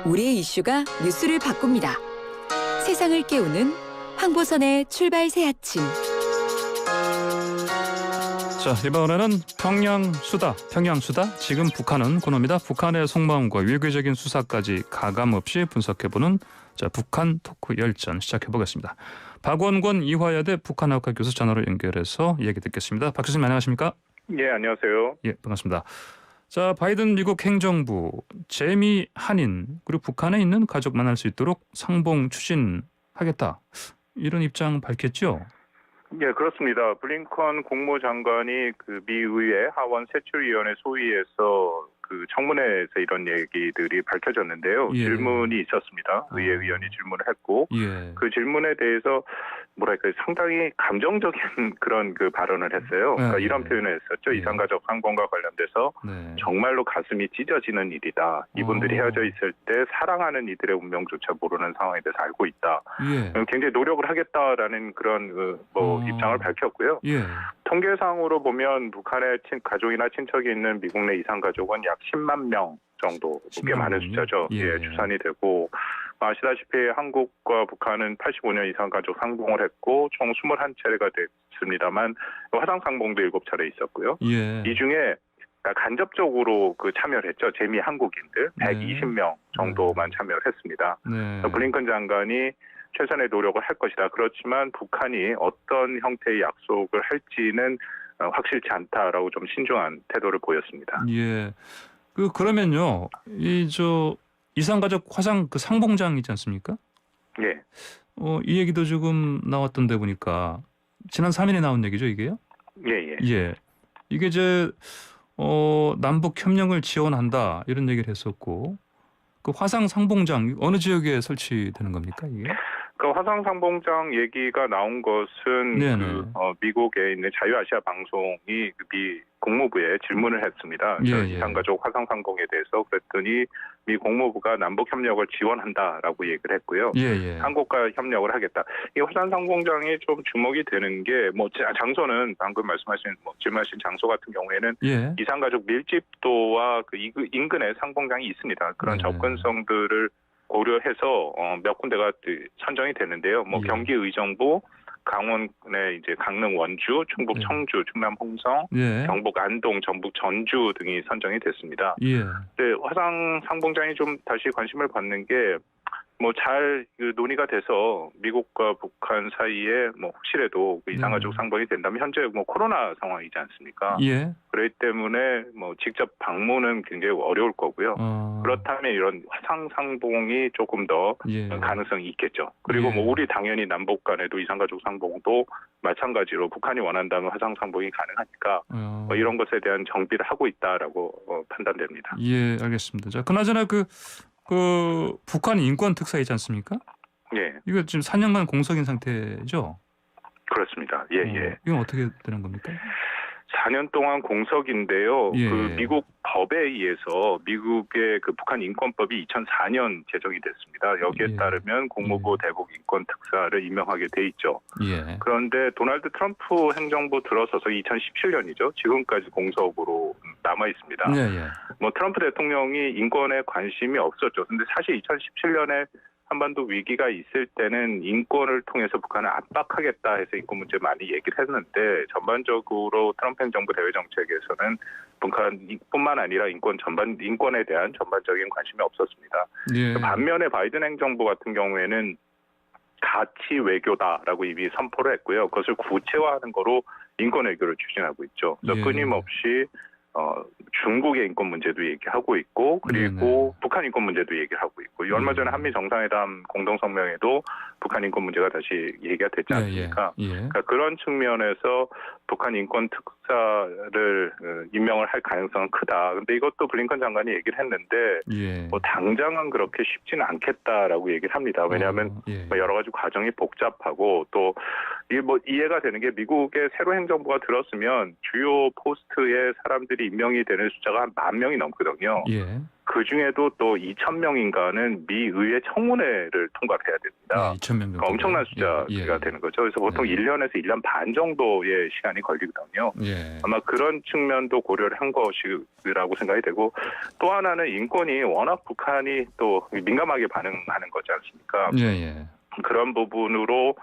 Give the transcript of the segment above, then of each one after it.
우리의 이슈가 뉴스를 바꿉니다. 세상을 깨우는 황보선의 출발 새 아침. 자, 이번에는 평양수다. 지금 북한은 군호입니다. 북한의 속마음과 외교적인 수사까지 가감없이 분석해보는 북한 토크 열전 시작해보겠습니다. 박원권 이화여대 북한학과 교수 전화로 연결해서 얘기 듣겠습니다. 박 교수님 안녕하십니까? 예, 안녕하세요. 예, 반갑습니다. 자, 바이든 미국 행정부 재미 한인 그리고 북한에 있는 가족 만날 수 있도록 상봉 추진하겠다. 이런 입장 밝혔죠? 예, 그렇습니다. 블링컨 국무장관이 그 미 의회 하원 세출위원회 소위에서 그 청문회에서 이런 얘기들이 밝혀졌는데요. 예. 질문이 있었습니다. 의회 의원이 질문을 했고 예. 그 질문에 대해서 뭐랄까 상당히 감정적인 그런 그 발언을 했어요. 그러니까 예. 이런 표현을 했었죠. 예. 이산가족 상봉과 관련돼서 네. 정말로 가슴이 찢어지는 일이다. 이분들이 헤어져 있을 때 사랑하는 이들의 운명조차 모르는 상황에 대해서 알고 있다. 예. 굉장히 노력을 하겠다라는 그런 입장을 밝혔고요. 예. 통계상으로 보면 북한의 가족이나 친척이 있는 미국 내 이산 가족은 약 10만 명 정도, 꽤 10만 많은 명이요? 숫자죠. 예. 예, 추산이 되고 아시다시피 한국과 북한은 85년 이산 가족 상봉을 했고 총 21차례가 됐습니다만 화상 상봉도 7차례 있었고요. 예. 이 중에 간접적으로 그 참여를 했죠. 재미 한국인들 120명 정도만 참여를 했습니다. 네. 블링컨 장관이 최선의 노력을 할 것이다. 그렇지만 북한이 어떤 형태의 약속을 할지는 확실치 않다라고 좀 신중한 태도를 보였습니다. 예. 그러면요. 이산가족 화상 그 상봉장 있지 않습니까? 예. 이 얘기도 지금 나왔던데 보니까 지난 3일에 나온 얘기죠, 이게요? 예. 예. 이게 남북 협력을 지원한다 이런 얘기를 했었고 그 화상 상봉장 어느 지역에 설치되는 겁니까, 이게? 그 화상 상봉장 얘기가 나온 것은 미국에 있는 자유아시아 방송이 미 국무부에 질문을 했습니다. 예. 이산가족 화상 상봉에 대해서 그랬더니 미 국무부가 남북 협력을 지원한다라고 얘기를 했고요. 예. 한국과 협력을 하겠다. 이 화상 상봉장이 좀 주목이 되는 게 장소는 방금 질문하신 장소 같은 경우에는 예. 이산가족 밀집도와 그 인근에 상봉장이 있습니다. 그런 접근성들을 고려해서 몇 군데가 선정이 됐는데요. 경기 의정부, 강원의 이제 강릉 원주, 충북 청주, 충남 홍성, 경북 안동, 전북 전주 등이 선정이 됐습니다. 예. 네, 화상 상봉장이 좀 다시 관심을 받는 게 잘 논의가 돼서 미국과 북한 사이에 혹시라도 이산가족 상봉이 된다면 현재 코로나 상황이지 않습니까? 예. 그렇기 때문에 직접 방문은 굉장히 어려울 거고요. 그렇다면 이런 화상 상봉이 조금 더 가능성이 있겠죠. 그리고 우리 당연히 남북 간에도 이산가족 상봉도 마찬가지로 북한이 원한다면 화상 상봉이 가능하니까 이런 것에 대한 정비를 하고 있다라고 판단됩니다. 예, 알겠습니다. 자, 그나저나 그 북한 인권 특사 있지 않습니까? 예. 이거 지금 4년간 공석인 상태죠? 그렇습니다. 예. 이건 어떻게 되는 겁니까? 4년 동안 공석인데요. 예. 그 미국 법에 의해서 미국의 그 북한 인권법이 2004년 제정이 됐습니다. 여기에 따르면 국무부 대북 인권 특사를 임명하게 돼 있죠. 예. 그런데 도널드 트럼프 행정부 들어서서 2017년이죠. 지금까지 공석으로 남아 있습니다. 예. 트럼프 대통령이 인권에 관심이 없었죠. 근데 사실 2017년에 한반도 위기가 있을 때는 인권을 통해서 북한을 압박하겠다 해서 인권 문제 많이 얘기를 했는데 전반적으로 트럼프 행정부 대외 정책에서는 북한뿐만 아니라 인권에 대한 전반적인 관심이 없었습니다. 예. 반면에 바이든 행정부 같은 경우에는 가치 외교다라고 이미 선포를 했고요. 그것을 구체화하는 거로 인권 외교를 추진하고 있죠. 그래서 끊임없이 중국의 인권 문제도 얘기하고 있고 그리고 북한 인권 문제도 얘기를 하고 있고 얼마 전에 한미 정상회담 공동성명에도 북한 인권 문제가 다시 얘기가 됐지 않습니까? 그러니까 그런 측면에서 북한 인권 특사를 임명을 할 가능성은 크다. 근데 이것도 블링컨 장관이 얘기를 했는데 당장은 그렇게 쉽지는 않겠다라고 얘기를 합니다. 왜냐하면 여러 가지 과정이 복잡하고 또 이게 이해가 되는 게 미국의 새로 행정부가 들었으면 주요 포스트에 사람들이 임명이 되는 숫자가 한 10,000명이 넘거든요. 그 중에도 또 2,000명인가는 미 의회 청문회를 통과를 해야 됩니다. 2,000명 정도. 그러니까 엄청난 숫자가 되는 거죠. 그래서 보통 1년에서 1년 반 정도의 시간이 걸리거든요. 아마 그런 측면도 고려를 한 것이라고 생각이 되고, 또 하나는 인권이 워낙 북한이 또 민감하게 반응하는 거지 않습니까? 그런 부분으로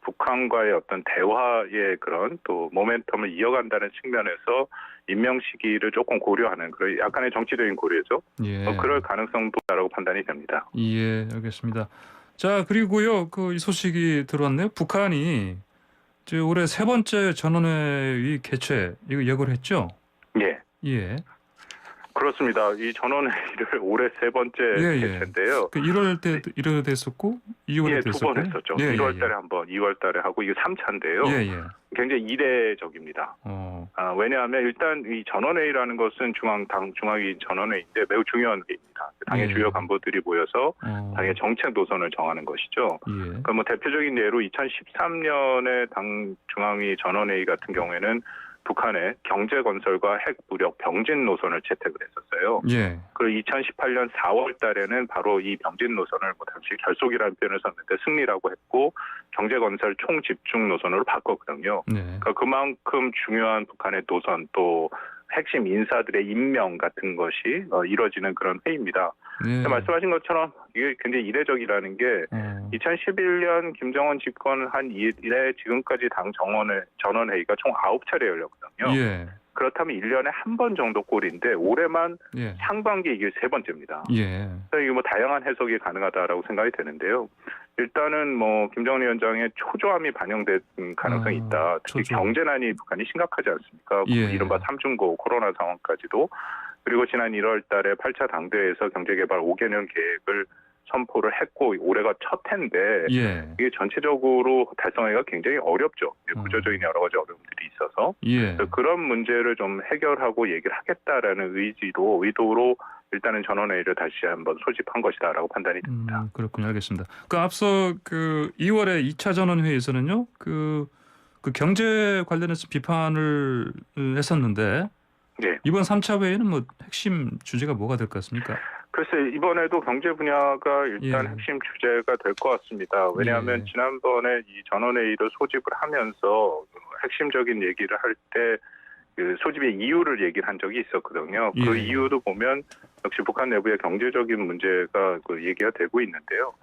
북한과의 어떤 대화의 그런 또 모멘텀을 이어간다는 측면에서 임명 시기를 조금 고려하는 그런 약간의 정치적인 고려죠. 그럴 가능성도 있다고 판단이 됩니다. 예, 알겠습니다. 자, 그리고요, 이 소식이 들어왔네요. 북한이 올해 세 번째 전원회의 개최 이거 예고를 했죠? 예. 그렇습니다. 이 전원회의를 올해 세 번째 개최인데요. 1월 때 1월 됐었고 2월에 됐었고. 두 번 했었죠. 1월 달에 한 번, 2월 달에 하고 이게 3차인데요. 굉장히 이례적입니다. 왜냐하면 일단 이 전원회의라는 것은 중앙위 전원회의인데 매우 중요한 회의입니다. 당의 주요 간부들이 모여서 당의 정책 노선을 정하는 것이죠. 그러니까 뭐 대표적인 예로 2013년에 당 중앙위 전원회의 같은 경우에는 북한의 경제 건설과 핵 무력 병진 노선을 채택을 했었어요. 그리고 2018년 4월 달에는 바로 이 병진 노선을 당시 결속이라는 표현을 썼는데 승리라고 했고 경제 건설 총 집중 노선으로 바꿨거든요. 그러니까 그만큼 중요한 북한의 노선 또 핵심 인사들의 임명 같은 것이 이루어지는 그런 회의입니다. 말씀하신 것처럼 이게 굉장히 이례적이라는 게 2011년 김정은 집권한 이래 지금까지 당 전원회의가 총 9차례 열렸거든요. 그렇다면 1년에 한 번 정도 꼴인데 올해만 상반기 이게 세 번째입니다. 그래서 이게 뭐 다양한 해석이 가능하다라고 생각이 되는데요. 일단은 뭐 김정은 위원장의 초조함이 반영된 가능성이 있다. 특히 경제난이 북한이 심각하지 않습니까? 이른바 삼중고 코로나 상황까지도. 그리고 지난 1월 달에 8차 당대회에서 경제개발 5개년 계획을 선포를 했고 올해가 첫 해인데 이게 전체적으로 달성하기가 굉장히 어렵죠. 구조적인 여러 가지 어려움들이 있어서 그래서 그런 문제를 좀 해결하고 얘기를 하겠다라는 의도로 일단은 전원회의를 다시 한번 소집한 것이다라고 판단이 됩니다. 그렇군요. 알겠습니다. 앞서 2월에 2차 전원회의에서는요. 그 경제 관련해서 비판을 했었는데 이번 3차 회의는 뭐 핵심 주제가 뭐가 될 것 같습니까? 글쎄 이번에도 경제 분야가 일단 핵심 주제가 될 것 같습니다. 왜냐하면 지난번에 이 전원회의를 소집을 하면서 핵심적인 얘기를 할 때 그 소집의 이유를 얘기를 한 적이 있었거든요. 그 이유도 보면 역시 북한 내부의 경제적인 문제가 얘기가 되고 있는데요.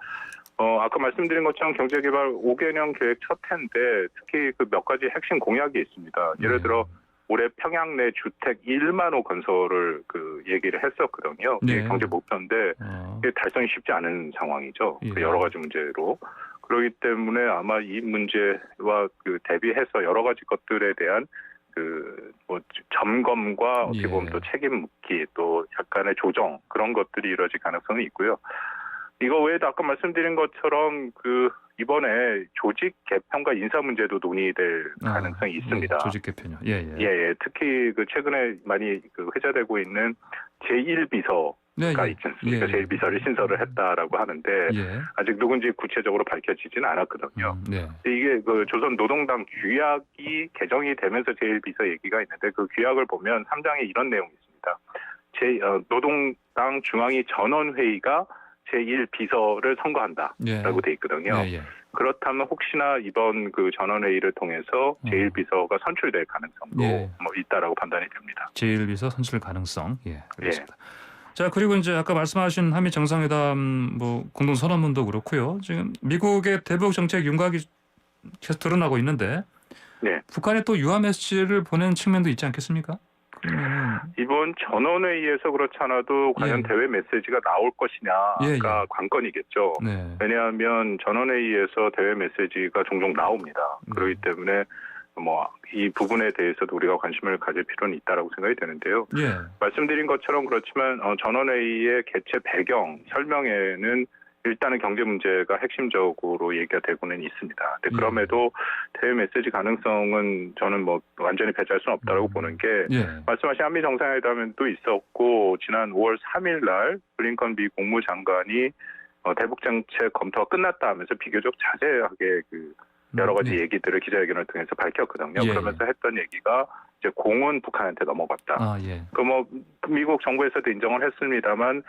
아까 말씀드린 것처럼 경제개발 5개년 계획 첫 해인데 특히 그 몇 가지 핵심 공약이 있습니다. 예를 들어 올해 평양 내 주택 1만 호 건설을 얘기를 했었거든요. 이게 경제 목표인데 이게 달성이 쉽지 않은 상황이죠. 여러 가지 문제로. 그렇기 때문에 아마 이 문제와 대비해서 여러 가지 것들에 대한 점검과 어떻게 보면 또 책임 묻기 또 약간의 조정 그런 것들이 이루어질 가능성이 있고요. 이거 외에도 아까 말씀드린 것처럼 이번에 조직 개편과 인사 문제도 논의될 가능성이 있습니다. 조직 개편요. 특히 최근에 많이 회자되고 있는 제1비서가 있지 않습니까? 제1비서를 신설을 했다라고 하는데 아직 누군지 구체적으로 밝혀지지는 않았거든요. 이게 조선 노동당 규약이 개정이 되면서 제1비서 얘기가 있는데 그 규약을 보면 3장에 이런 내용이 있습니다. 노동당 중앙위 전원회의가 제1비서를 선거한다라고 돼 있거든요. 그렇다면 혹시나 이번 전원회의를 통해서 제1비서가 선출될 가능성도 있다라고 판단이 됩니다. 제1비서 선출 가능성. 알겠습니다. 자, 그리고 이제 아까 말씀하신 한미 정상회담 공동 선언문도 그렇고요. 지금 미국의 대북 정책 윤곽이 계속 드러나고 있는데 북한에 또 유화 메시지를 보낸 측면도 있지 않겠습니까? 이번 전원회의에서 그렇지 않아도 과연 대외 메시지가 나올 것이냐가 관건이겠죠. 왜냐하면 전원회의에서 대외 메시지가 종종 나옵니다. 그렇기 때문에 이 부분에 대해서도 우리가 관심을 가질 필요는 있다라고 생각이 되는데요. 말씀드린 것처럼 그렇지만 전원회의의 개최 배경 설명에는 일단은 경제 문제가 핵심적으로 얘기가 되고는 있습니다. 근데 그럼에도 대외 메시지 가능성은 저는 완전히 배제할 수는 없다고 보는 게 말씀하신 한미 정상회담도 있었고 지난 5월 3일 날 블링컨 미 국무장관이 대북 정책 검토가 끝났다 하면서 비교적 자세하게 여러 가지 얘기들을 기자회견을 통해서 밝혔거든요. 그러면서 했던 얘기가 이제 공은 북한한테 넘어갔다. 아, 예. 그 뭐 미국 정부에서도 인정을 했습니다만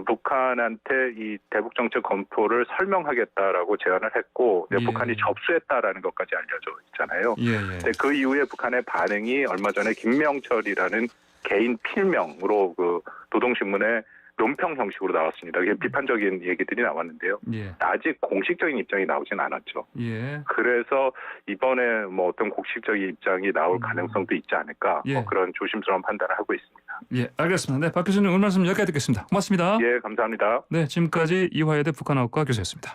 북한한테 이 대북 정책 검토를 설명하겠다라고 제안을 했고 예. 북한이 접수했다라는 것까지 알려져 있잖아요. 예, 예. 근데 그 이후에 북한의 반응이 얼마 전에 김명철이라는 개인 필명으로 그 노동신문에 논평 형식으로 나왔습니다. 이게 비판적인 얘기들이 나왔는데요. 예. 아직 공식적인 입장이 나오진 않았죠. 예. 그래서 이번에 뭐 어떤 공식적인 입장이 나올 가능성도 있지 않을까 예. 뭐 그런 조심스러운 판단을 하고 있습니다. 예, 알겠습니다. 네, 박 교수님 오늘 말씀 여기까지 듣겠습니다. 고맙습니다. 예, 감사합니다. 네, 지금까지 이화여대 북한학과 교수였습니다.